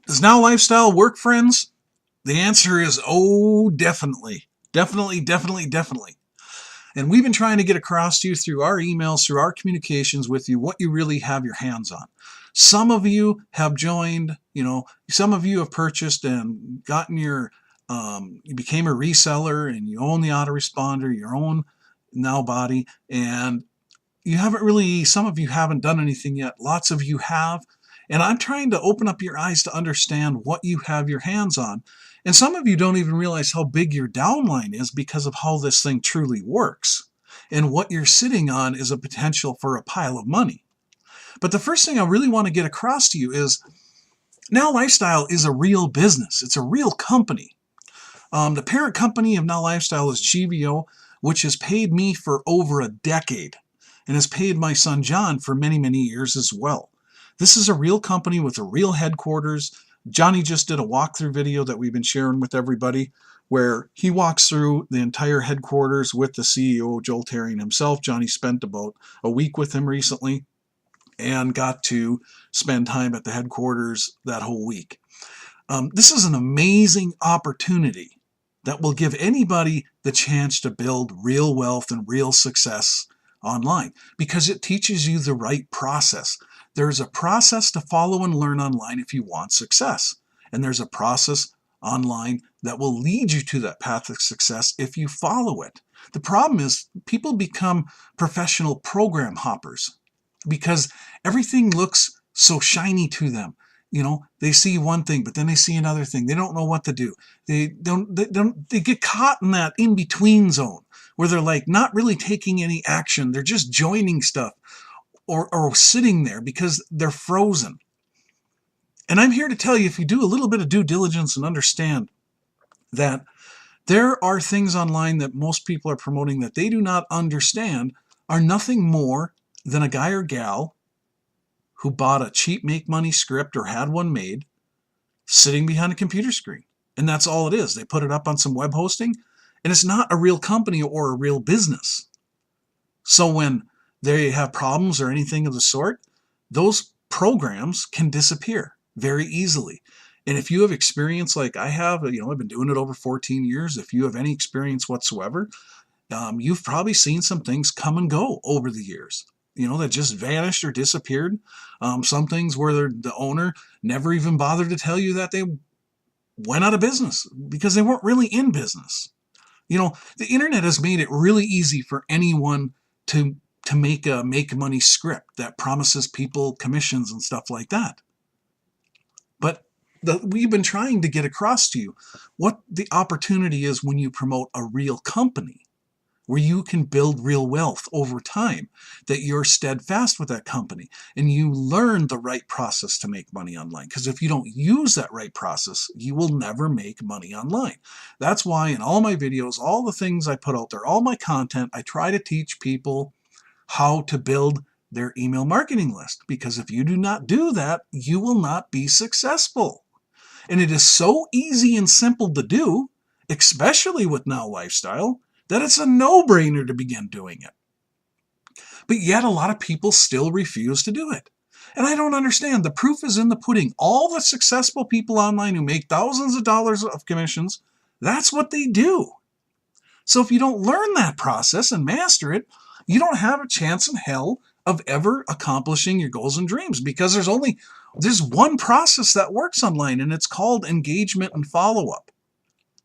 Does Now Lifestyle work, friends? The answer is, oh, definitely. Definitely, definitely, definitely. And we've been trying to get across to you through our emails, through our communications with you, what you really have your hands on. Some of you have joined, some of you have purchased and gotten you became a reseller and you own the autoresponder, your own Now Body, and you haven't really, some of you haven't done anything yet. Lots of you have. And I'm trying to open up your eyes to understand what you have your hands on. And some of you don't even realize how big your downline is because of how this thing truly works. And what you're sitting on is a potential for a pile of money. But the first thing I really want to get across to you is Now Lifestyle is a real business. It's a real company. The parent company of Now Lifestyle is GVO, which has paid me for over a decade and has paid my son John for many, many years as well. This is a real company with a real headquarters. Johnny just did a walkthrough video that we've been sharing with everybody where he walks through the entire headquarters with the CEO, Joel Tarian himself. Johnny spent about a week with him recently and got to spend time at the headquarters that whole week. This is an amazing opportunity that will give anybody the chance to build real wealth and real success online because it teaches you the right process. There's a process to follow and learn online if you want success. And there's a process online that will lead you to that path of success if you follow it. The problem is people become professional program hoppers because everything looks so shiny to them. They see one thing, but then they see another thing. They don't know what to do. They get caught in that in-between zone where they're like not really taking any action. They're just joining stuff or sitting there because they're frozen. And I'm here to tell you, if you do a little bit of due diligence and understand that there are things online that most people are promoting that they do not understand are nothing more than a guy or gal who bought a cheap make money script or had one made sitting behind a computer screen. And that's all it is. They put it up on some web hosting and it's not a real company or a real business. So when they have problems or anything of the sort, those programs can disappear very easily. And if you have experience like I have, I've been doing it over 14 years. If you have any experience whatsoever, you've probably seen some things come and go over the years. That just vanished or disappeared. Some things where the owner never even bothered to tell you that they went out of business because they weren't really in business. The internet has made it really easy for anyone to make a make money script that promises people commissions and stuff like that. But we've been trying to get across to you what the opportunity is when you promote a real company, where you can build real wealth over time, that you're steadfast with that company and you learn the right process to make money online. Because if you don't use that right process, you will never make money online. That's why in all my videos, all the things I put out there, all my content, I try to teach people how to build their email marketing list. Because if you do not do that, you will not be successful. And it is so easy and simple to do, especially with Now Lifestyle, that it's a no-brainer to begin doing it. But yet a lot of people still refuse to do it. And I don't understand. The proof is in the pudding. All the successful people online who make thousands of dollars of commissions, that's what they do. So if you don't learn that process and master it, you don't have a chance in hell of ever accomplishing your goals and dreams, because there's one process that works online, and it's called engagement and follow-up.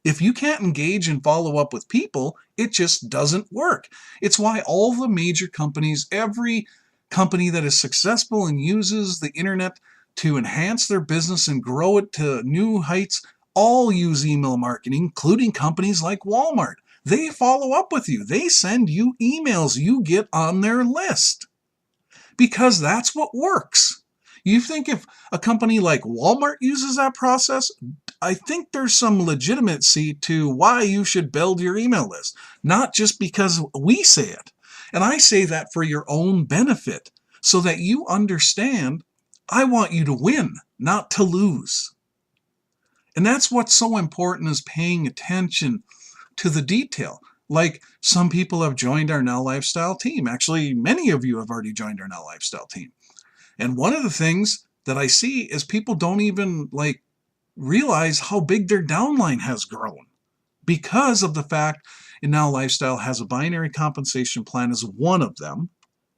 If you can't engage and follow up with people, it just doesn't work. It's why all the major companies, every company that is successful and uses the internet to enhance their business and grow it to new heights, all use email marketing, including companies like Walmart. They follow up with you. They send you emails. You get on their list because that's what works. You think if a company like Walmart uses that process, I think there's some legitimacy to why you should build your email list, not just because we say it. And I say that for your own benefit so that you understand I want you to win, not to lose. And that's what's so important, is paying attention to the detail. Like some people have joined our Now Lifestyle team. Actually, many of you have already joined our Now Lifestyle team. And one of the things that I see is people don't even realize how big their downline has grown because of the fact and Now Lifestyle has a binary compensation plan as one of them.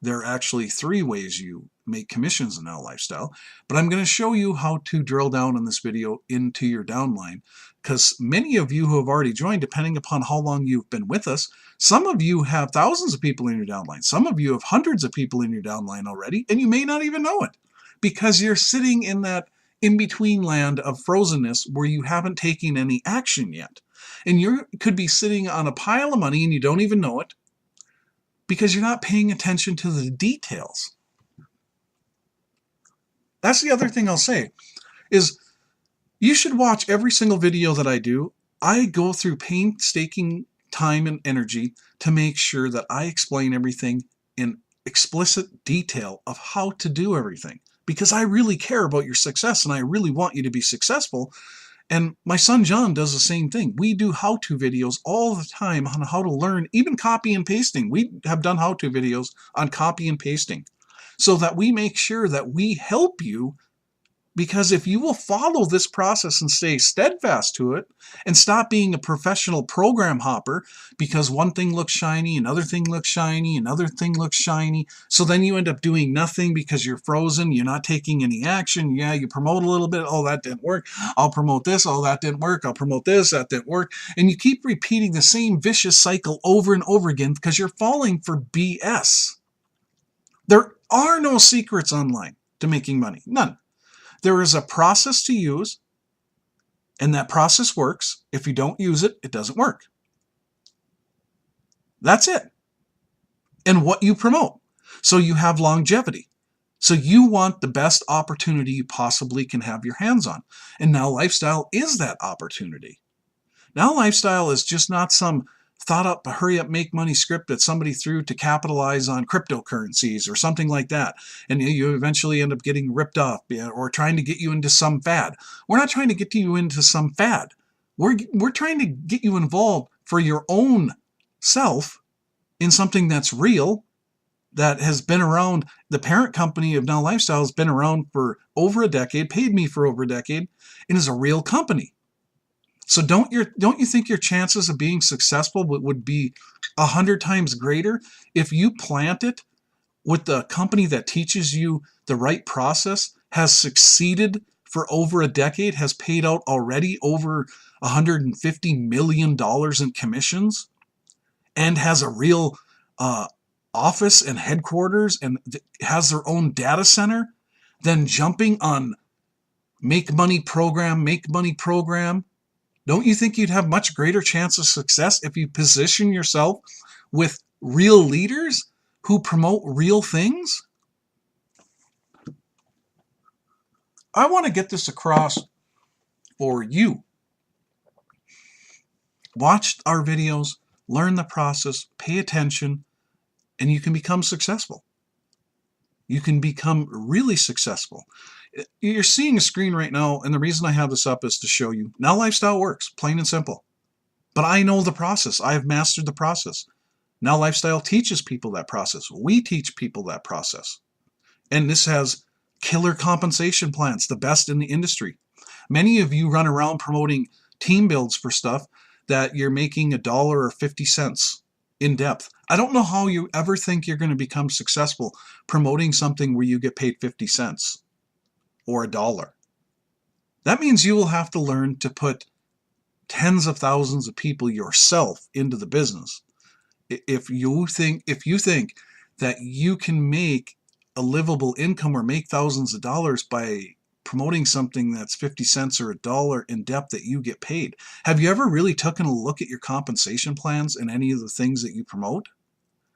There are actually 3 ways you make commissions in Now Lifestyle, but I'm going to show you how to drill down in this video into your downline, because many of you who have already joined, depending upon how long you've been with us, some of you have thousands of people in your downline. Some of you have hundreds of people in your downline already, and you may not even know it because you're sitting in that in-between land of frozenness where you haven't taken any action yet. And you could be sitting on a pile of money and you don't even know it because you're not paying attention to the details. That's the other thing I'll say is you should watch every single video that I do. I go through painstaking time and energy to make sure that I explain everything in explicit detail of how to do everything, because I really care about your success and I really want you to be successful. And my son John does the same thing. We do how-to videos all the time on how to learn, even copy and pasting. We have done how-to videos on copy and pasting so that we make sure that we help you, because if you will follow this process and stay steadfast to it and stop being a professional program hopper because one thing looks shiny, another thing looks shiny, another thing looks shiny, so then you end up doing nothing because you're frozen, you're not taking any action. Yeah, you promote a little bit, oh, that didn't work, I'll promote this, oh, that didn't work, I'll promote this, that didn't work, and you keep repeating the same vicious cycle over and over again because you're falling for BS. There are no secrets online to making money, none. There is a process to use, and that process works. If you don't use it, it doesn't work. That's it. And what you promote. So you have longevity. So you want the best opportunity you possibly can have your hands on. And Now Lifestyle is that opportunity. Now Lifestyle is just not some thought up, hurry up, make money script that somebody threw to capitalize on cryptocurrencies or something like that. And you eventually end up getting ripped off or trying to get you into some fad. We're not trying to get you into some fad. We're trying to get you involved for your own self in something that's real, that has been around. The parent company of Now Lifestyle has been around for over a decade, paid me for over a decade, and is a real company. So don't you think your chances of being successful would be 100 times greater if you plant it with the company that teaches you the right process, has succeeded for over a decade, has paid out already over $150 million in commissions, and has a real office and headquarters and has their own data center, then jumping on make money program? Don't you think you'd have much greater chance of success if you position yourself with real leaders who promote real things? I want to get this across for you. Watch our videos, learn the process, pay attention, and you can become successful. You can become really successful. You're seeing a screen right now, and the reason I have this up is to show you Now Lifestyle works, plain and simple. But I know the process. I have mastered the process. Now Lifestyle teaches people that process. We teach people that process. And this has killer compensation plans, the best in the industry. Many of you run around promoting team builds for stuff that you're making $1 or 50 cents in depth. I don't know how you ever think you're going to become successful promoting something where you get paid 50 cents or $1. That means you will have to learn to put tens of thousands of people yourself into the business. If you think that you can make a livable income or make thousands of dollars by promoting something that's 50 cents or $1 in depth that you get paid. Have you ever really taken a look at your compensation plans and any of the things that you promote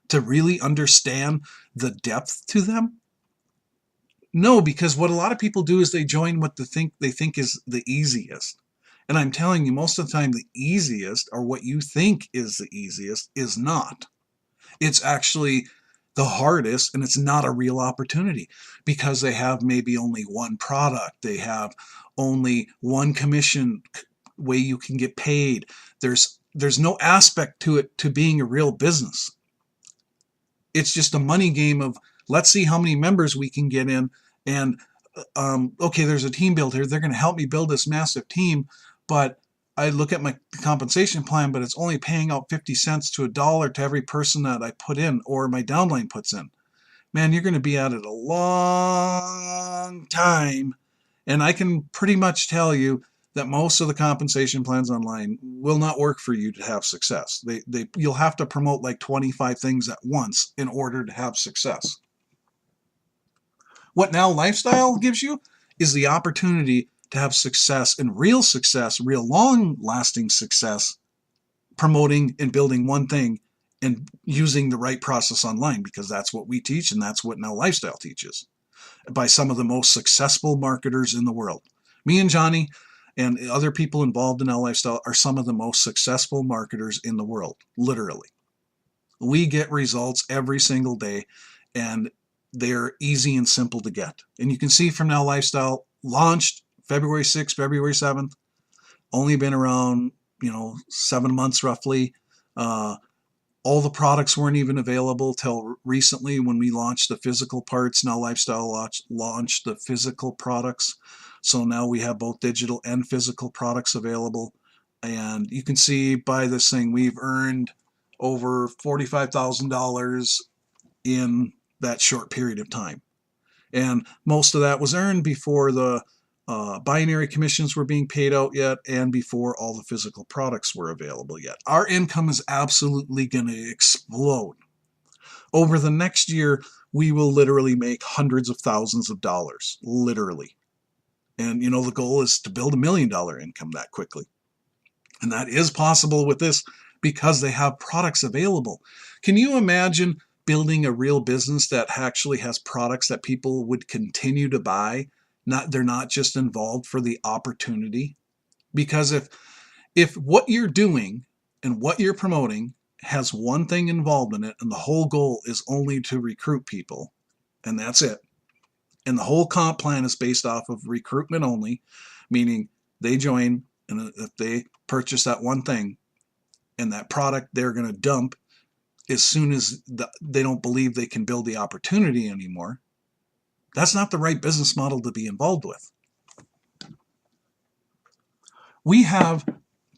to really understand the depth to them? No, because what a lot of people do is they join what they think is the easiest. And I'm telling you, most of the time the easiest, or what you think is the easiest, is not. It's actually the hardest, and it's not a real opportunity because they have maybe only one product. They have only one commission way you can get paid. There's no aspect to it to being a real business. It's just a money game of let's see how many members we can get in and okay, there's a team build here. They're going to help me build this massive team, but I look at my compensation plan, but it's only paying out 50 cents to $1 to every person that I put in or my downline puts in. Man, you're going to be at it a long time. And I can pretty much tell you that most of the compensation plans online will not work for you to have success. You'll have to promote like 25 things at once in order to have success. What Now Lifestyle gives you is the opportunity to have success, real long-lasting success, promoting and building one thing and using the right process online, because that's what we teach and that's what Now Lifestyle teaches by some of the most successful marketers in the world. Me and Johnny and other people involved in Now Lifestyle are some of the most successful marketers in the world, literally. We get results every single day, and they're easy and simple to get. And you can see from Now Lifestyle, launched February 6th, February 7th, only been around, 7 months roughly. All the products weren't even available till recently when we launched the physical parts. Now Lifestyle launched the physical products. So now we have both digital and physical products available. And you can see by this thing, we've earned over $45,000 in that short period of time. And most of that was earned before the binary commissions were being paid out yet, and before all the physical products were available yet. Our income is absolutely going to explode. Over the next year, we will literally make hundreds of thousands of dollars, literally. And the goal is to build $1 million income that quickly. And that is possible with this because they have products available. Can you imagine building a real business that actually has products that people would continue to buy? They're not just involved for the opportunity. Because if what you're doing and what you're promoting has one thing involved in it, and the whole goal is only to recruit people, and that's it, and the whole comp plan is based off of recruitment only, meaning they join, and if they purchase that one thing, and that product they're going to dump as soon as they don't believe they can build the opportunity anymore, that's not the right business model to be involved with. We have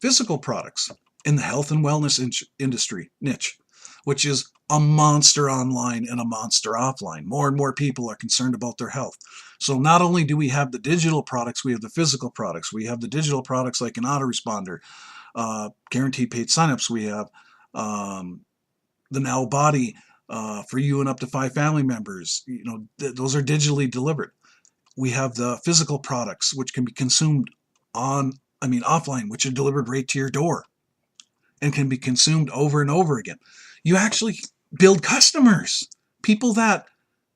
physical products in the health and wellness industry niche, which is a monster online and a monster offline. More and more people are concerned about their health. So not only do we have the digital products, we have the physical products. We have the digital products like an autoresponder, guaranteed paid signups. We have the Now Body, for you and up to 5 family members. Those are digitally delivered. We have the physical products, which can be consumed offline, which are delivered right to your door and can be consumed over and over again. You actually build customers, people that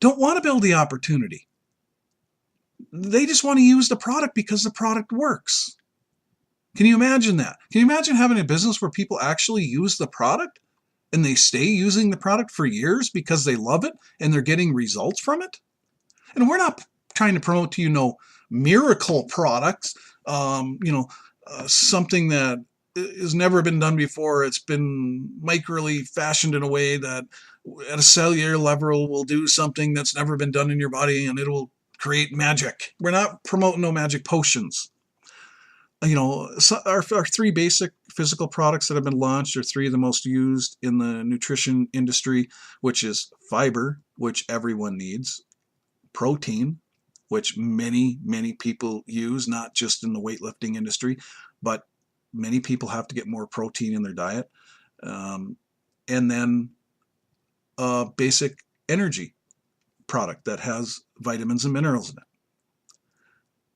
don't want to build the opportunity. They just want to use the product because the product works. Can you imagine that? Can you imagine having a business where people actually use the product and they stay using the product for years because they love it and they're getting results from it? And we're not trying to promote to miracle products, something that has never been done before. It's been microly fashioned in a way that at a cellular level will do something that's never been done in your body and it will create magic. We're not promoting no magic potions. Our 3 basic physical products that have been launched are 3 of the most used in the nutrition industry, which is fiber, which everyone needs, protein, which many, many people use, not just in the weightlifting industry, but many people have to get more protein in their diet. And then a basic energy product that has vitamins and minerals in it.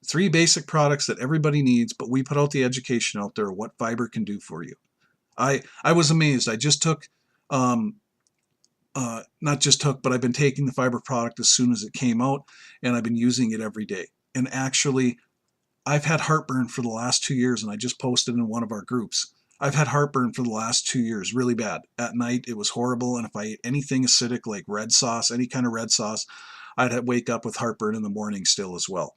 3 basic products that everybody needs, but we put out the education out there what fiber can do for you. I was amazed. I just took, not just took, but I've been taking the fiber product as soon as it came out, and I've been using it every day. And actually, I've had heartburn for the last 2 years, and I just posted in one of our groups. I've had heartburn for the last 2 years, really bad. At night, it was horrible, and if I ate anything acidic like red sauce, any kind of red sauce, I'd wake up with heartburn in the morning still as well.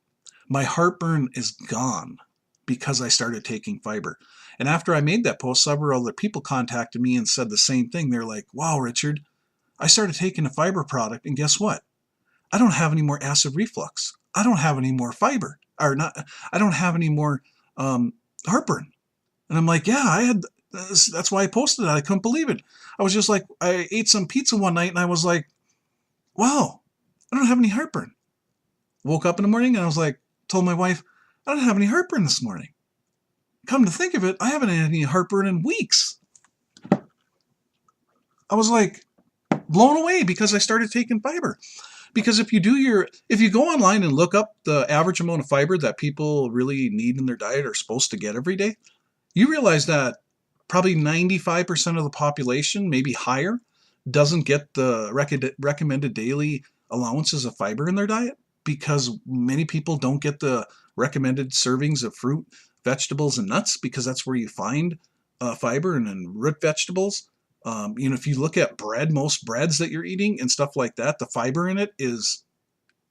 My heartburn is gone because I started taking fiber. And after I made that post, several other people contacted me and said the same thing. They're like, wow, Richard, I started taking a fiber product, and guess what? I don't have any more acid reflux. I don't have any more fiber, or not, I don't have any more heartburn. And I'm like, yeah, I had, that's why I posted that. I couldn't believe it. I was just like, I ate some pizza one night and I was like, wow, I don't have any heartburn. Woke up in the morning and I was like, told my wife, I don't have any heartburn this morning. Come to think of it, I haven't had any heartburn in weeks. I was like blown away because I started taking fiber. Because if you go online and look up the average amount of fiber that people really need in their diet or are supposed to get every day, you realize that probably 95% of the population, maybe higher, doesn't get the recommended daily allowances of fiber in their diet, because many people don't get the recommended servings of fruit, vegetables, and nuts, because that's where you find fiber, and in root vegetables. If you look at bread, most breads that you're eating and stuff like that, the fiber in it is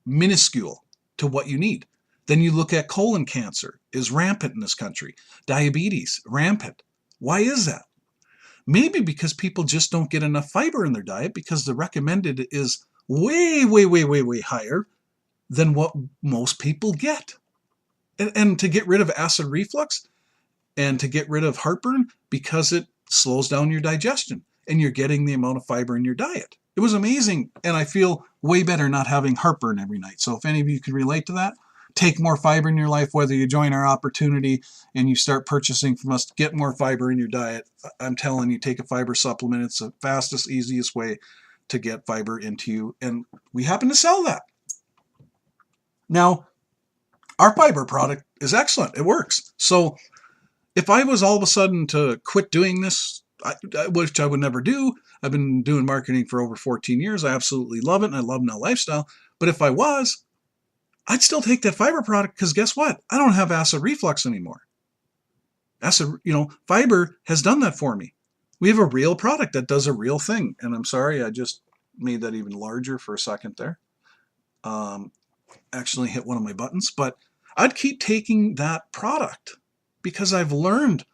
minuscule to what you need. Then you look at colon cancer is rampant in this country. Diabetes, rampant. Why is that? Maybe because people just don't get enough fiber in their diet, because the recommended is way, way, way, way, way higher than what most people get. And to get rid of acid reflux and to get rid of heartburn, because it slows down your digestion and you're getting the amount of fiber in your diet. It was amazing, and I feel way better not having heartburn every night. So if any of you can relate to that, take more fiber in your life, whether you join our opportunity and you start purchasing from us to get more fiber in your diet. I'm telling you, take a fiber supplement. It's the fastest, easiest way to get fiber into you, and we happen to sell that. Now, our fiber product is excellent. It works. So if I was all of a sudden to quit doing this, which I would never do, I've been doing marketing for over 14 years. I absolutely love it, and I love now LifeStyle. But if I was, I'd still take that fiber product, because guess what? I don't have acid reflux anymore. Fiber has done that for me. We have a real product that does a real thing. And I'm sorry, I just made that even larger for a second there. Actually hit one of my buttons, but I'd keep taking that product, because I've learned,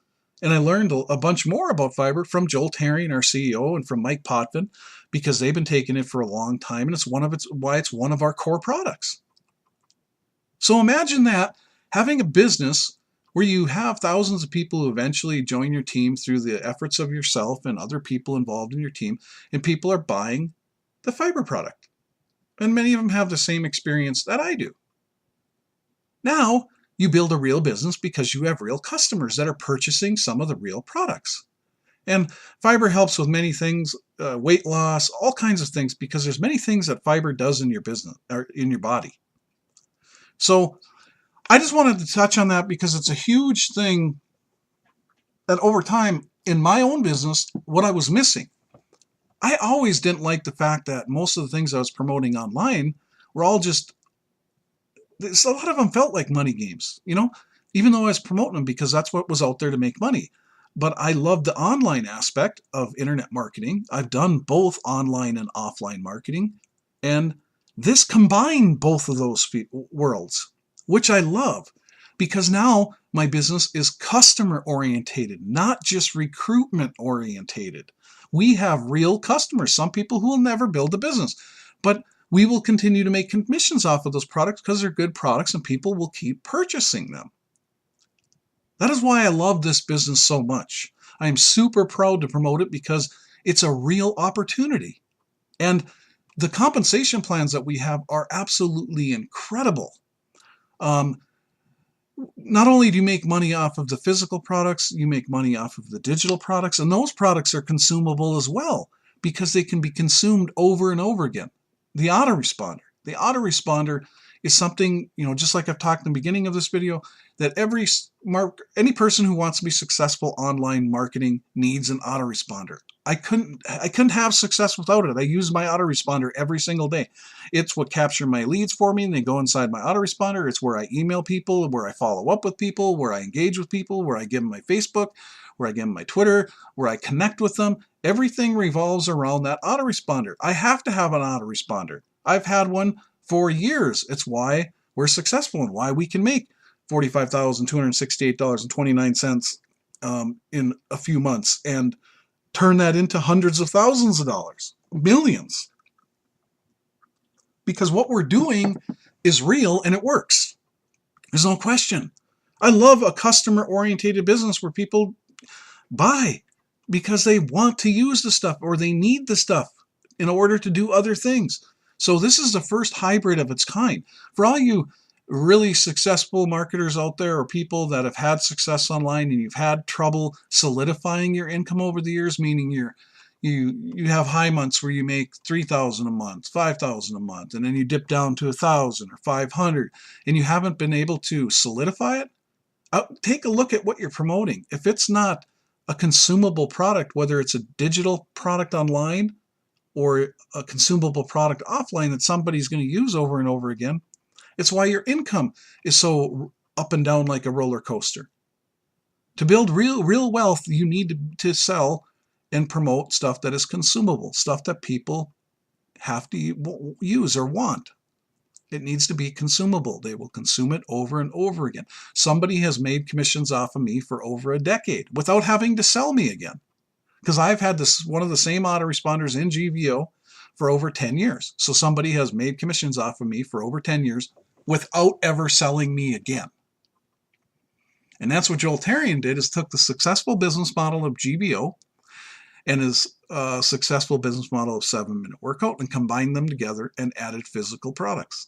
and I learned a bunch more about fiber from Joel Tarian, our CEO, and from Mike Potvin, because they've been taking it for a long time, and why it's one of our core products. So imagine that, having a business where you have thousands of people who eventually join your team through the efforts of yourself and other people involved in your team, and people are buying the fiber product. And many of them have the same experience that I do. Now, you build a real business because you have real customers that are purchasing some of the real products. And fiber helps with many things, weight loss, all kinds of things, because there's many things that fiber does in your business or in your body. So I just wanted to touch on that, because it's a huge thing that over time in my own business, what I was missing. I always didn't like the fact that most of the things I was promoting online were all just, a lot of them felt like money games, even though I was promoting them because that's what was out there to make money. But I love the online aspect of internet marketing. I've done both online and offline marketing, and this combined both of those worlds, which I love, because now my business is customer orientated, not just recruitment orientated. We have real customers, some people who will never build a business, but we will continue to make commissions off of those products because they're good products and people will keep purchasing them. That is why I love this business so much. I am super proud to promote it, because it's a real opportunity. And the compensation plans that we have are absolutely incredible. Not only do you make money off of the physical products, you make money off of the digital products, and those products are consumable as well, because they can be consumed over and over again. The autoresponder. The autoresponder is something, just like I've talked in the beginning of this video, that any person who wants to be successful online marketing needs an autoresponder. I couldn't have success without it. I use my autoresponder every single day. It's what captures my leads for me, and they go inside my autoresponder. It's where I email people, where I follow up with people, where I engage with people, where I give them my Facebook, where I give them my Twitter, where I connect with them. Everything revolves around that autoresponder. I have to have an autoresponder. I've had one for years. It's why we're successful and why we can make $45,268.29 in a few months and turn that into hundreds of thousands of dollars, millions. Because what we're doing is real and it works. There's no question. I love a customer-oriented business where people buy because they want to use the stuff or they need the stuff in order to do other things. So this is the first hybrid of its kind. For all you really successful marketers out there or people that have had success online and you've had trouble solidifying your income over the years, meaning you have high months where you make $3,000 a month, $5,000 a month, and then you dip down to $1,000 or $500, and you haven't been able to solidify it. Take a look at what you're promoting. If it's not a consumable product, whether it's a digital product online or a consumable product offline that somebody's going to use over and over again, it's why your income is so up and down like a roller coaster. To build real wealth, you need to sell and promote stuff that is consumable, stuff that people have to use or want. It needs to be consumable. They will consume it over and over again. Somebody has made commissions off of me for over a decade without having to sell me again. Because I've had one of the same autoresponders in GVO for over 10 years. So somebody has made commissions off of me for over 10 years without ever selling me again. And that's what Joel Tarian did, is took the successful business model of GVO and his successful business model of 7-minute workout and combined them together and added physical products,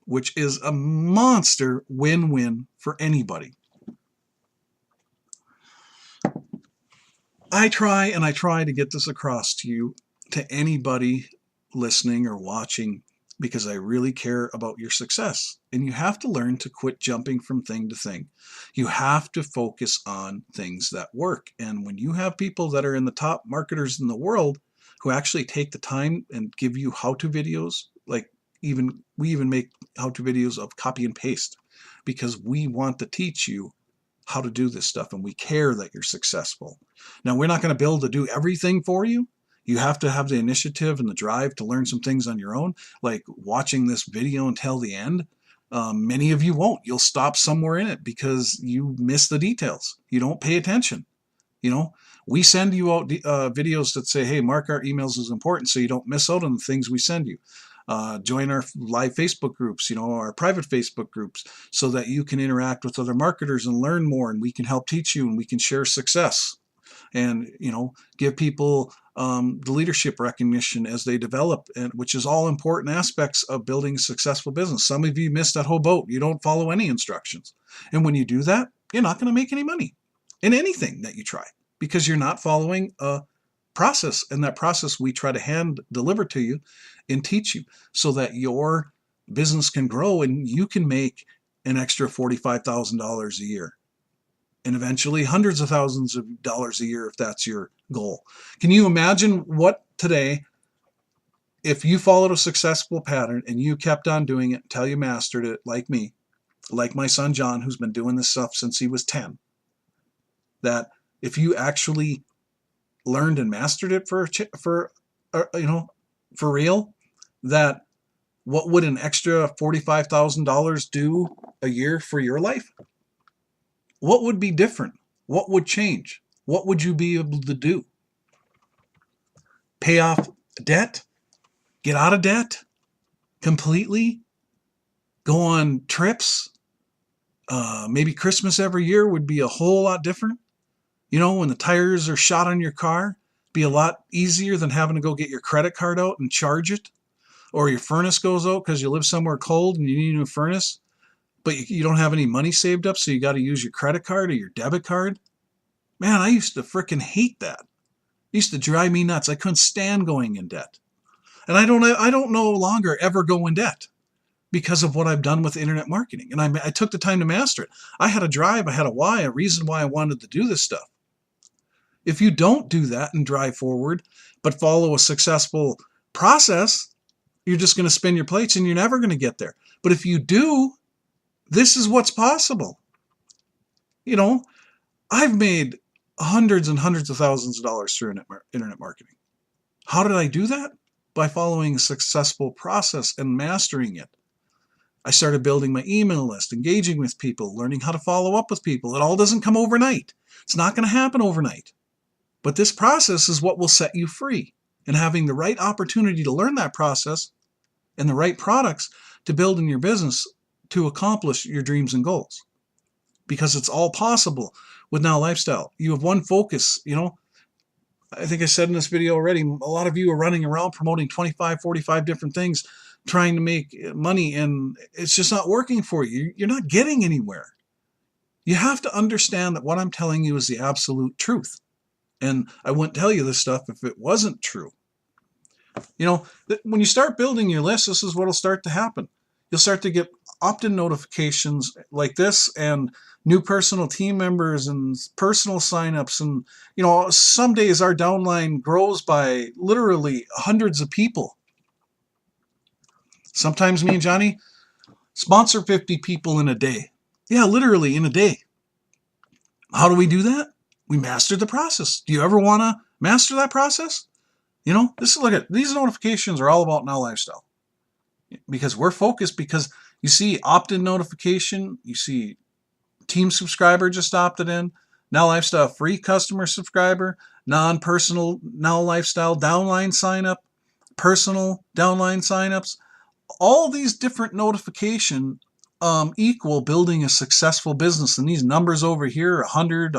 which is a monster win-win for anybody. I try to get this across to you, to anybody listening or watching, because I really care about your success. And you have to learn to quit jumping from thing to thing. You have to focus on things that work. And when you have people that are in the top marketers in the world who actually take the time and give you how-to videos, like we even make how-to videos of copy and paste, because we want to teach you how to do this stuff and we care that you're successful. Now, we're not going to be able to do everything for you. You have to have the initiative and the drive to learn some things on your own, like watching this video until the end. Many of you won't. You'll stop somewhere in it because you miss the details. You don't pay attention. We send you out videos that say, hey, mark our emails as important so you don't miss out on the things we send you. Join our live Facebook groups, our private Facebook groups, so that you can interact with other marketers and learn more, and we can help teach you and we can share success. And, give people the leadership recognition as they develop, and which is all important aspects of building a successful business. Some of you missed that whole boat. You don't follow any instructions. And when you do that, you're not going to make any money in anything that you try, because you're not following a process. And that process we try to hand deliver to you and teach you so that your business can grow and you can make an extra $45,000 a year. And eventually hundreds of thousands of dollars a year if that's your goal. Can you imagine what today, if you followed a successful pattern and you kept on doing it until you mastered it, like me, like my son John, who's been doing this stuff since he was 10, that if you actually learned and mastered it for real, that what would an extra $45,000 do a year for your life? What would be different? What would change? What would you be able to do? Pay off debt? Get out of debt completely? Go on trips? Maybe Christmas every year would be a whole lot different. When the tires are shot on your car, be a lot easier than having to go get your credit card out and charge it. Or your furnace goes out because you live somewhere cold and you need a new furnace, but you don't have any money saved up, so you got to use your credit card or your debit card. Man, I used to freaking hate that. It used to drive me nuts. I couldn't stand going in debt. And I don't no longer ever go in debt because of what I've done with internet marketing. And I took the time to master it. I had a drive, I had a why, a reason why I wanted to do this stuff. If you don't do that and drive forward, but follow a successful process, you're just going to spin your plates and you're never going to get there. But if you do, this is what's possible. I've made hundreds and hundreds of thousands of dollars through internet marketing. How did I do that? By following a successful process and mastering it. I started building my email list, engaging with people, learning how to follow up with people. It all doesn't come overnight. It's not going to happen overnight. But this process is what will set you free. And having the right opportunity to learn that process and the right products to build in your business to accomplish your dreams and goals. Because it's all possible with Now Lifestyle. You have one focus, I think I said in this video already, a lot of you are running around promoting 25, 45 different things, trying to make money, and it's just not working for you. You're not getting anywhere. You have to understand that what I'm telling you is the absolute truth. And I wouldn't tell you this stuff if it wasn't true. When you start building your list, this is what will start to happen. You'll start to get opt-in notifications like this, and new personal team members and personal signups. And, some days our downline grows by literally hundreds of people. Sometimes me and Johnny sponsor 50 people in a day. Yeah, literally in a day. How do we do that? We master the process. Do you ever want to master that process? Look at these notifications are all about Now Lifestyle. Because we're focused, because you see opt-in notification, you see team subscriber just opted in, Now Lifestyle free customer subscriber, non-personal Now Lifestyle downline sign up, personal downline signups. All these different notifications equal building a successful business. And these numbers over here, 100,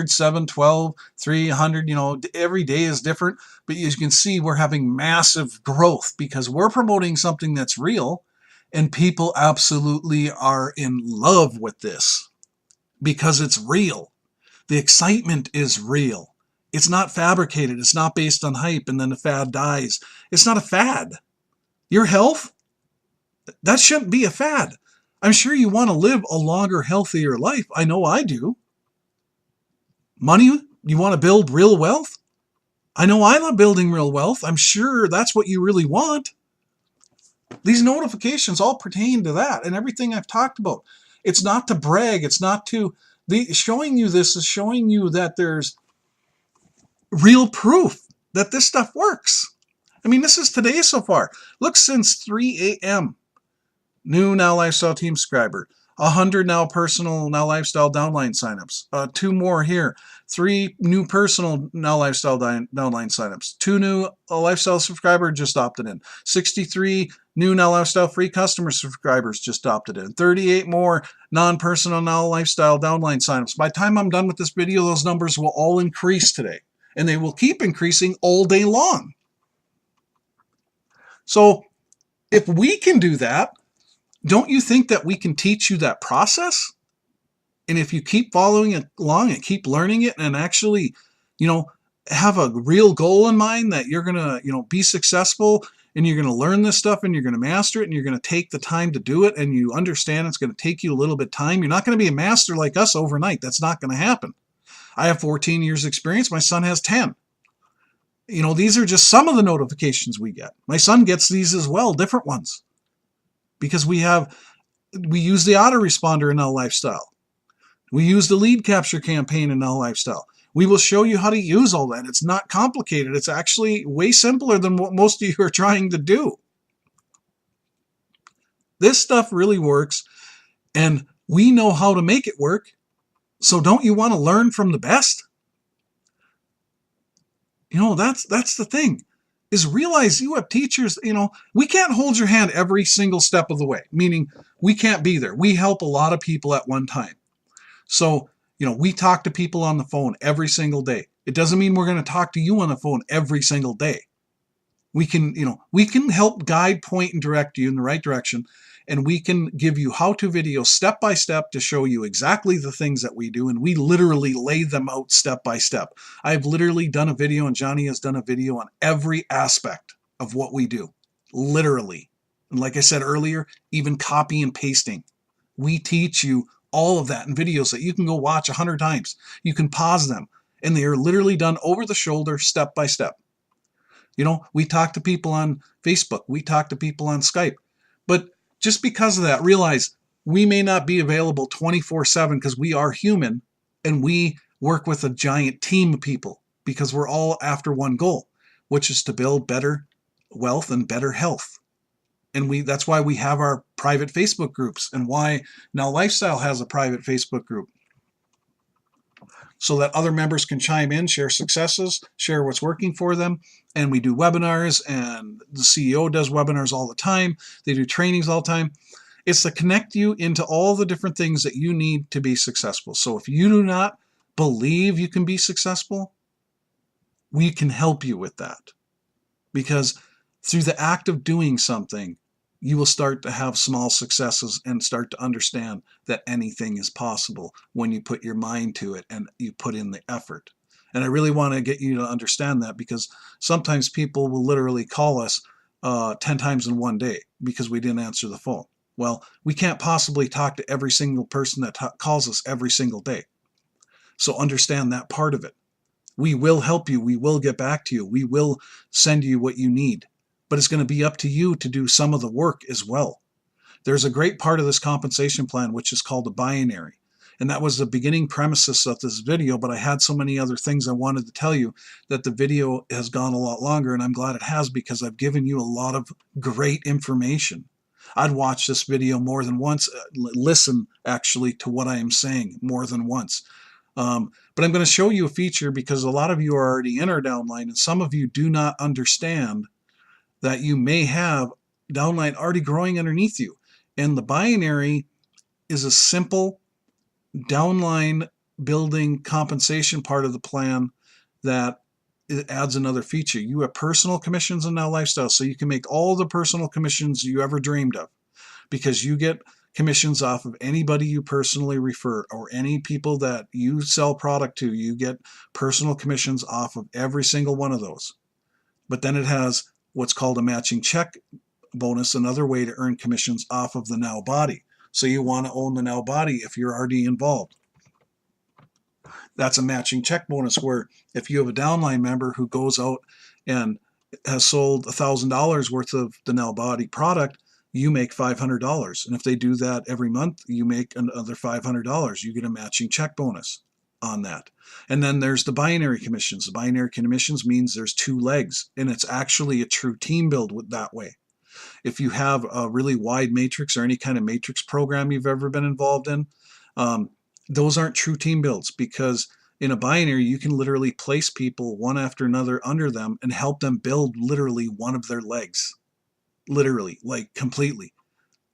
7, 12, 300, every day is different. But as you can see, we're having massive growth because we're promoting something that's real, and people absolutely are in love with this because it's real. The excitement is real. It's not fabricated. It's not based on hype and then the fad dies. It's not a fad. Your health, that shouldn't be a fad. I'm sure you want to live a longer, healthier life. I know I do. Money, you want to build real wealth? I know I love building real wealth. I'm sure that's what you really want. These notifications all pertain to that and everything I've talked about. It's not to brag. It's not to... showing you this is showing you that there's real proof that this stuff works. I mean, this is today so far. Look, since 3 a.m. New Now Lifestyle team subscriber. 100 now personal Now Lifestyle downline signups. 2 more here. 3 new personal Now Lifestyle downline signups. 2 new Lifestyle subscriber just opted in. 63 new Now Lifestyle free customer subscribers just opted in. 38 more non-personal Now Lifestyle downline signups. By the time I'm done with this video, those numbers will all increase today. And they will keep increasing all day long. So if we can do that, don't you think that we can teach you that process? And if you keep following it along and keep learning it and actually, have a real goal in mind that you're going to, be successful and you're going to learn this stuff and you're going to master it and you're going to take the time to do it and you understand it's going to take you a little bit of time. You're not going to be a master like us overnight. That's not going to happen. I have 14 years experience. My son has 10. These are just some of the notifications we get. My son gets these as well, different ones. Because we use the autoresponder in Now Lifestyle. We use the lead capture campaign in Now Lifestyle. We will show you how to use all that. It's not complicated. It's actually way simpler than what most of you are trying to do. This stuff really works, and we know how to make it work. So don't you want to learn from the best? That's the thing. Is realize you have teachers, we can't hold your hand every single step of the way, meaning we can't be there. We help a lot of people at one time. So, we talk to people on the phone every single day. It doesn't mean we're going to talk to you on the phone every single day. We can help guide, point, and direct you in the right direction. And we can give you how-to videos step by step to show you exactly the things that we do. And we literally lay them out step by step. I've literally done a video, and Johnny has done a video on every aspect of what we do. Literally. And like I said earlier, even copy and pasting. We teach you all of that in videos that you can go watch 100 times. You can pause them. And they are literally done over the shoulder, step by step. We talk to people on Facebook. We talk to people on Skype. But just because of that, realize we may not be available 24/7 because we are human and we work with a giant team of people because we're all after one goal, which is to build better wealth and better health. And that's why we have our private Facebook groups and why Now Lifestyle has a private Facebook group so that other members can chime in, share successes, share what's working for them, and we do webinars, and the CEO does webinars all the time. They do trainings all the time. It's to connect you into all the different things that you need to be successful. So if you do not believe you can be successful, we can help you with that. Because through the act of doing something, you will start to have small successes and start to understand that anything is possible when you put your mind to it and you put in the effort. And I really want to get you to understand that, because sometimes people will literally call us 10 times in one day because we didn't answer the phone. Well, we can't possibly talk to every single person that calls us every single day. So understand that part of it. We will help you. We will get back to you. We will send you what you need. But it's going to be up to you to do some of the work as well. There's a great part of this compensation plan, which is called a binary. And that was the beginning premises of this video, but I had so many other things I wanted to tell you that the video has gone a lot longer, and I'm glad it has, because I've given you a lot of great information. I'd watch this video more than once, listen actually to what I am saying more than once. But I'm going to show you a feature, because a lot of you are already in our downline, and some of you do not understand that you may have downline already growing underneath you. And the binary is a simple downline building compensation part of the plan that it adds another feature. You have personal commissions in Now Lifestyle, so you can make all the personal commissions you ever dreamed of, because you get commissions off of anybody you personally refer, or any people that you sell product to. You get personal commissions off of every single one of those. But then it has what's called a matching check bonus, another way to earn commissions off of the Now body. So you want to own the Now body if you're already involved. That's a matching check bonus, where if you have a downline member who goes out and has sold $1,000 worth of the Now body product, you make $500. And if they do that every month, you make another $500. You get a matching check bonus on that. And then there's the binary commissions. The binary commissions means there's two legs, and it's actually a true team build with that way. If you have a really wide matrix, or any kind of matrix program you've ever been involved in, those aren't true team builds, because in a binary, you can literally place people one after another under them and help them build literally one of their legs. Literally, like completely.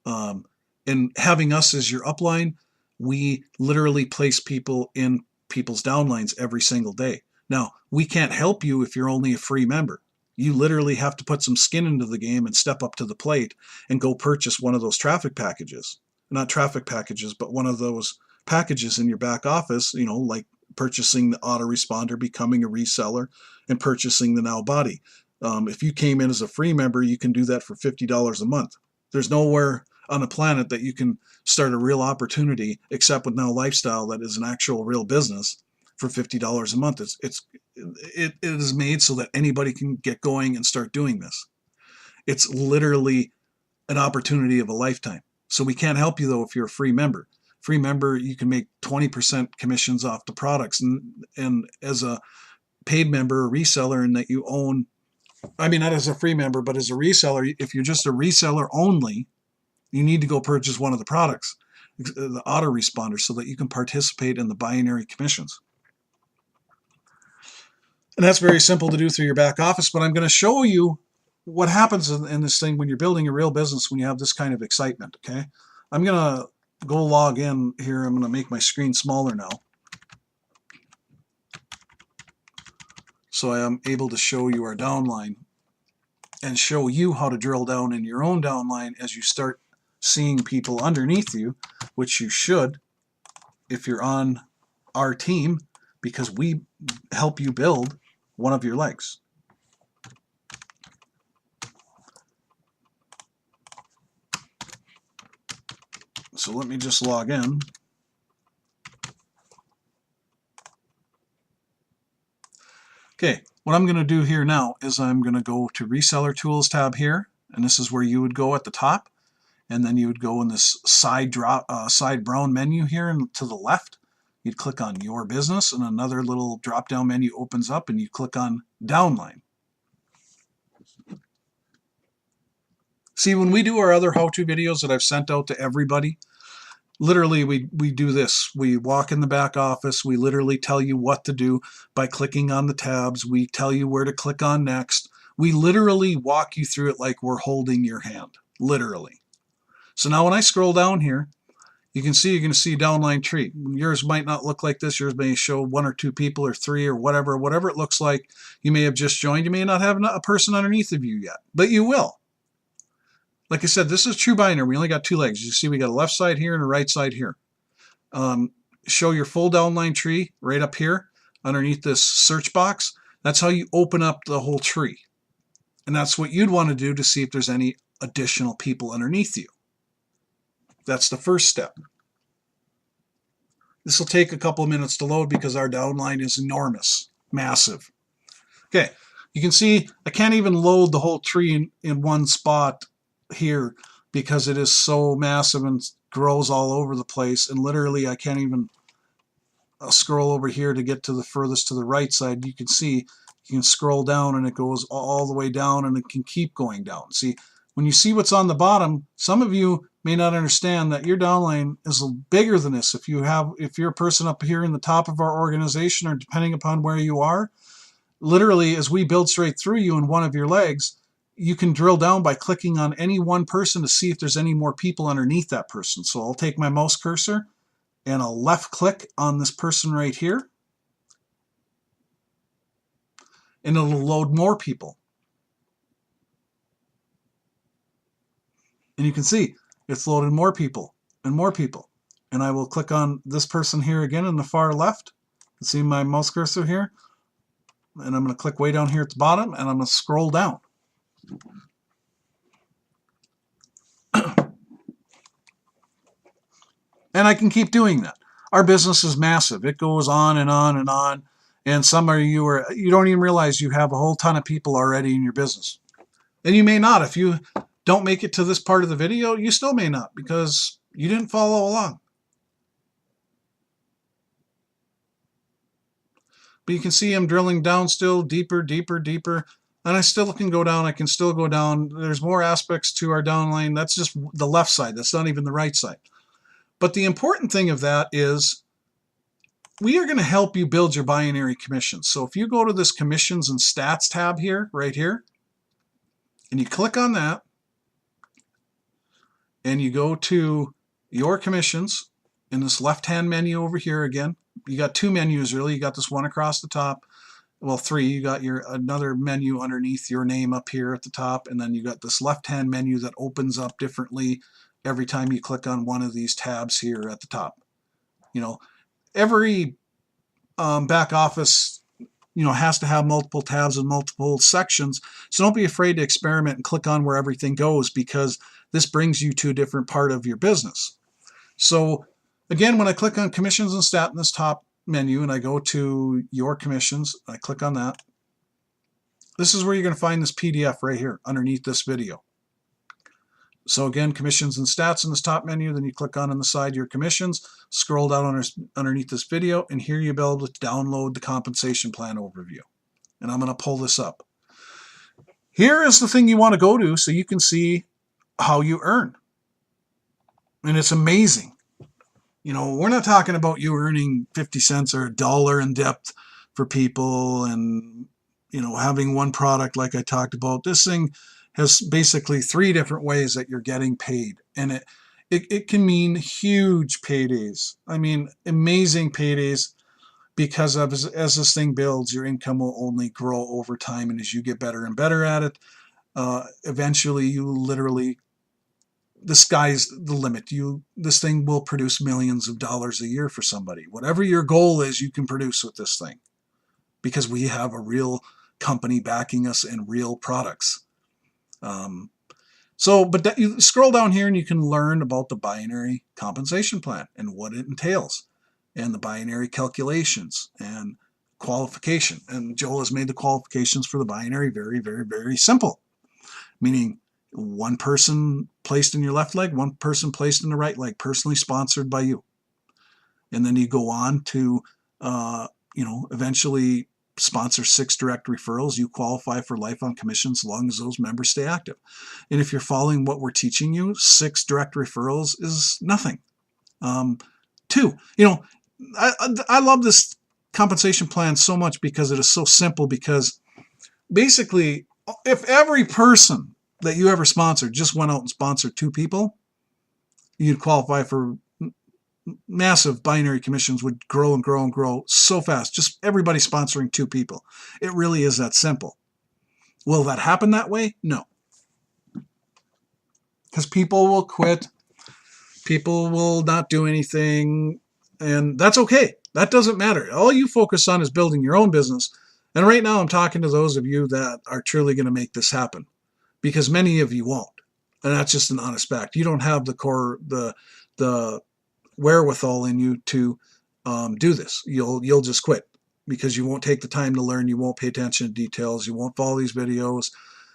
And having us as your upline, we literally place people in people's downlines every single day. Now, we can't help you if you're only a free member. You literally have to put some skin into the game and step up to the plate and go purchase one of those traffic packages. Not traffic packages, but one of those packages in your back office, like purchasing the autoresponder, becoming a reseller, and purchasing the Now body. If you came in as a free member, you can do that for $50 a month. There's nowhere on the planet that you can start a real opportunity except with Now Lifestyle that is an actual real business for $50 a month. It is made so that anybody can get going and start doing this. It's literally an opportunity of a lifetime. So we can't help you, though, if you're a free member. Free member, you can make 20% commissions off the products. And as a paid member, a reseller, and that you own, I mean, not as a free member, but as a reseller, if you're just a reseller only, you need to go purchase one of the products, the autoresponder, so that you can participate in the binary commissions. And that's very simple to do through your back office, but I'm going to show you what happens in this thing when you're building a real business, when you have this kind of excitement, okay? I'm going to go log in here. I'm going to make my screen smaller now, so I am able to show you our downline and show you how to drill down in your own downline as you start seeing people underneath you, which you should if you're on our team, because we help you build one of your legs. So let me just log in. Okay, what I'm going to do here now is I'm going to go to Reseller Tools tab here, and this is where you would go at the top, and then you would go in this side brown menu here and to the left. You'd click on Your Business, and another little drop-down menu opens up, and you click on Downline. See, when we do our other how-to videos that I've sent out to everybody, literally we do this. We walk in the back office. We literally tell you what to do by clicking on the tabs. We tell you where to click on next. We literally walk you through it like we're holding your hand, literally. So now when I scroll down here, you can see, you're going to see Downline tree. Yours might not look like this. Yours may show 1 or 2 people or 3 or whatever it looks like. You may have just joined. You may not have a person underneath of you yet, but you will. Like I said, this is true binary. We only got 2 legs. You see we got a left side here and a right side here. Show your full downline tree right up here underneath this search box. That's how you open up the whole tree. And that's what you'd want to do to see if there's any additional people underneath you. That's the first step. This will take a couple of minutes to load because our downline is enormous, massive. Okay, you can see I can't even load the whole tree in one spot here because it is so massive and grows all over the place, and literally I can't even scroll over here to get to the furthest to the right side. You can see you can scroll down and it goes all the way down, and it can keep going down. See, when you see what's on the bottom, some of you may not understand that your downline is bigger than this. If you're a person up here in the top of our organization, or depending upon where you are, literally as we build straight through you in one of your legs, you can drill down by clicking on any one person to see if there's any more people underneath that person. So I'll take my mouse cursor and I'll left click on this person right here, and it'll load more people. And you can see it's loaded more people and more people. And I will click on this person here again in the far left. You see my mouse cursor here? And I'm going to click way down here at the bottom, and I'm going to scroll down. And I can keep doing that. Our business is massive. It goes on and on and on. And some of you don't even realize you have a whole ton of people already in your business. And you may not. If you don't make it to this part of the video, you still may not, because you didn't follow along. But you can see I'm drilling down still, deeper, deeper, deeper. And I still can go down. I can still go down. There's more aspects to our downline. That's just the left side. That's not even the right side. But the important thing of that is we are going to help you build your binary commissions. So if you go to this commissions and stats tab here, right here, and you click on that, and you go to your commissions in this left-hand menu over here again. You got 2 menus really. You got this one across the top. Well, 3. You got another menu underneath your name up here at the top, and then you got this left-hand menu that opens up differently every time you click on one of these tabs here at the top. You know, every back office, has to have multiple tabs and multiple sections. So don't be afraid to experiment and click on where everything goes, because this brings you to a different part of your business. So again, when I click on commissions and stat in this top menu and I go to your commissions, I click on that. This is where you're going to find this PDF right here underneath this video. So again, commissions and stats in this top menu, then you click on the side your commissions, scroll down underneath this video, and here you'll be able to download the compensation plan overview. And I'm going to pull this up. Here is the thing you want to go to so you can see how you earn. And it's amazing. We're not talking about you earning 50 cents or $1 in depth for people and, having one product like I talked about. This thing has basically 3 different ways that you're getting paid. And it can mean huge paydays. I mean, amazing paydays, because as this thing builds, your income will only grow over time. And as you get better and better at it, eventually you literally, the sky's the limit. This thing will produce millions of dollars a year for somebody. Whatever your goal is, you can produce with this thing, because we have a real company backing us and real products. But you scroll down here and you can learn about the binary compensation plan and what it entails, and the binary calculations and qualification. And Joel has made the qualifications for the binary very, very, very simple, meaning 1 person placed in your left leg, 1 person placed in the right leg, personally sponsored by you. And then you go on to, eventually sponsor 6 direct referrals. You qualify for life on commissions as long as those members stay active. And if you're following what we're teaching you, 6 direct referrals is nothing. Two, I love this compensation plan so much because it is so simple. Because basically, if every person that you ever sponsored just went out and sponsored 2 people, you'd qualify for massive binary commissions. Would grow and grow and grow so fast. Just everybody sponsoring 2 people. It really is that simple. Will that happen that way? No. Because people will quit. People will not do anything. And that's okay. That doesn't matter. All you focus on is building your own business. And right now I'm talking to those of you that are truly going to make this happen. Because many of you won't. And that's just an honest fact. You don't have the wherewithal in you to do this. You'll just quit because you won't take the time to learn. You won't pay attention to details. You won't follow these videos.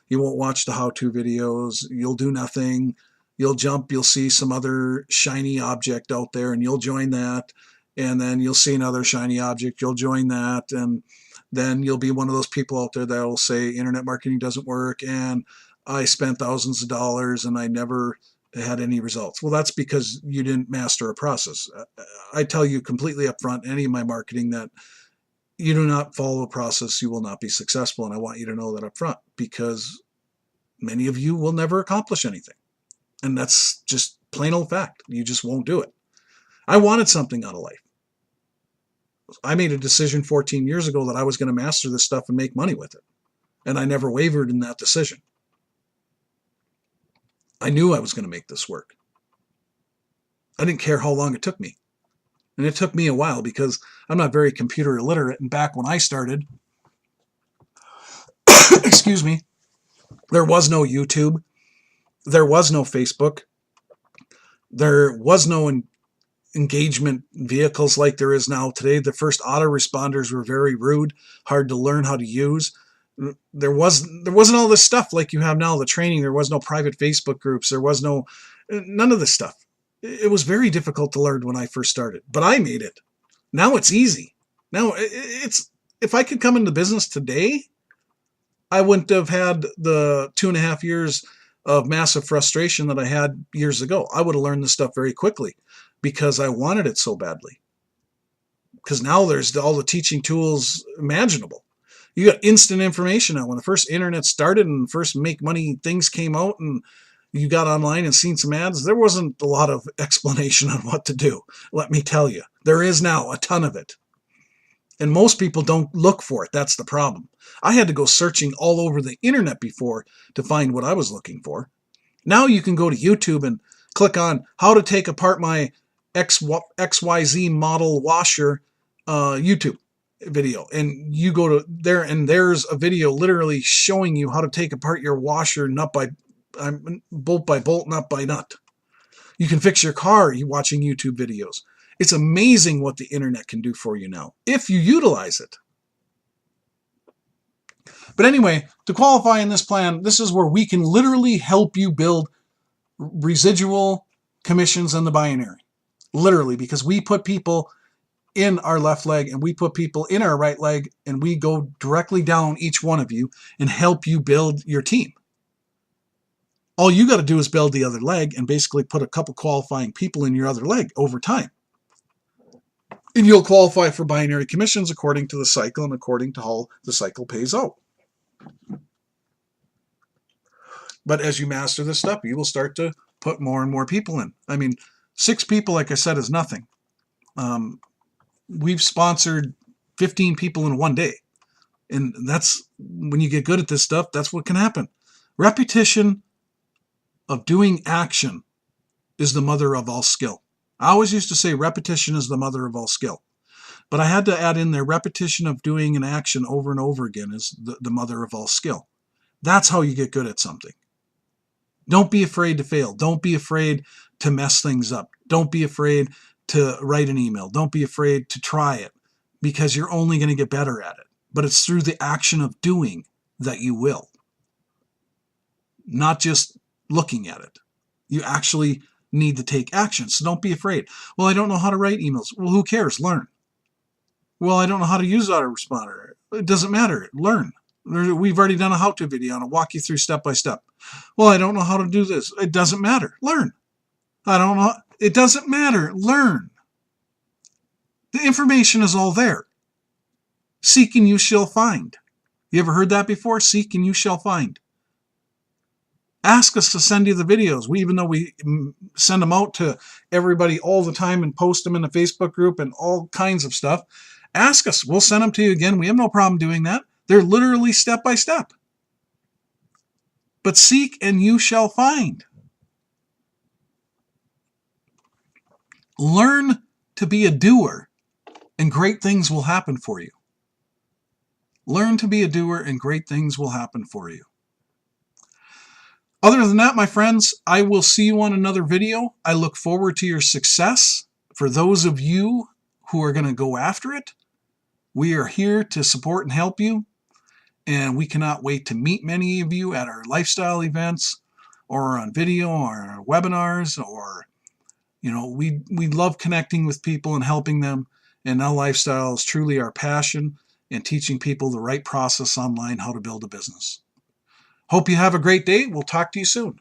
You won't watch the how-to videos. You'll do nothing. You'll jump. You'll see some other shiny object out there, and you'll join that. And then you'll see another shiny object. You'll join that, and then you'll be one of those people out there that will say internet marketing doesn't work, and I spent thousands of dollars and I never had any results. Well, that's because you didn't master a process. I tell you completely upfront, any of my marketing, that you do not follow a process, you will not be successful. And I want you to know that up front, because many of you will never accomplish anything. And that's just plain old fact. You just won't do it. I wanted something out of life. I made a decision 14 years ago that I was going to master this stuff and make money with it. And I never wavered in that decision. I knew I was going to make this work. I didn't care how long it took me. And it took me a while because I'm not very computer illiterate. And back when I started, excuse me, there was no YouTube. There was no Facebook. There was no engagement vehicles like there is now today. The first autoresponders were very rude, hard to learn how to use. There wasn't all this stuff like you have now, the training. There was no private Facebook groups. There was none of this stuff. It was very difficult to learn when I first started, but I made it. Now it's easy. Now if I could come into business today, I wouldn't have had the 2.5 years of massive frustration that I had years ago. I would have learned this stuff very quickly because I wanted it so badly. Because now there's all the teaching tools imaginable. You got instant information now. When the first internet started and first make money things came out and you got online and seen some ads, there wasn't a lot of explanation on what to do. Let me tell you, there is now a ton of it. And most people don't look for it. That's the problem. I had to go searching all over the internet before to find what I was looking for. Now you can go to YouTube and click on how to take apart my XYZ model washer YouTube video, and you go to there and there's a video literally showing you how to take apart your washer bolt by bolt, nut by nut. You can fix your car watching YouTube videos. It's amazing what the internet can do for you now if you utilize it. But anyway, to qualify in this plan, this is where we can literally help you build residual commissions in the binary. Literally, because we put people in our left leg and we put people in our right leg, and we go directly down each one of you and help you build your team. All you got to do is build the other leg and basically put a couple qualifying people in your other leg over time. And you'll qualify for binary commissions according to the cycle and according to how the cycle pays out. But as you master this stuff, you will start to put more and more people in. I mean, 6 people, like I said, is nothing. We've sponsored 15 people in one day. And that's, when you get good at this stuff, that's what can happen. Repetition of doing action is the mother of all skill. I always used to say repetition is the mother of all skill. But I had to add in there, repetition of doing an action over and over again is the mother of all skill. That's how you get good at something. Don't be afraid to fail. Don't be afraid to mess things up. Don't be afraid to write an email. Don't be afraid to try it, because you're only going to get better at it. But it's through the action of doing that you will. Not just looking at it. You actually need to take action. So don't be afraid. Well, I don't know how to write emails. Well, who cares? Learn. Well, I don't know how to use autoresponder. It doesn't matter. Learn. We've already done a how-to video and I'll walk you through step by step. Well, I don't know how to do this. It doesn't matter. Learn. I don't know. It doesn't matter. Learn. The information is all there. Seek and you shall find. You ever heard that before? Seek and you shall find. Ask us to send you the videos. Even though we send them out to everybody all the time and post them in the Facebook group and all kinds of stuff, ask us. We'll send them to you again. We have no problem doing that. They're literally step by step. But seek and you shall find. Learn to be a doer and great things will happen for you. Learn to be a doer and great things will happen for you. Other than that, my friends, I will see you on another video. I look forward to your success. For those of you who are going to go after it, we are here to support and help you. And we cannot wait to meet many of you at our lifestyle events or on video or our webinars, or, we love connecting with people and helping them. And now lifestyle is truly our passion in teaching people the right process online, how to build a business. Hope you have a great day. We'll talk to you soon.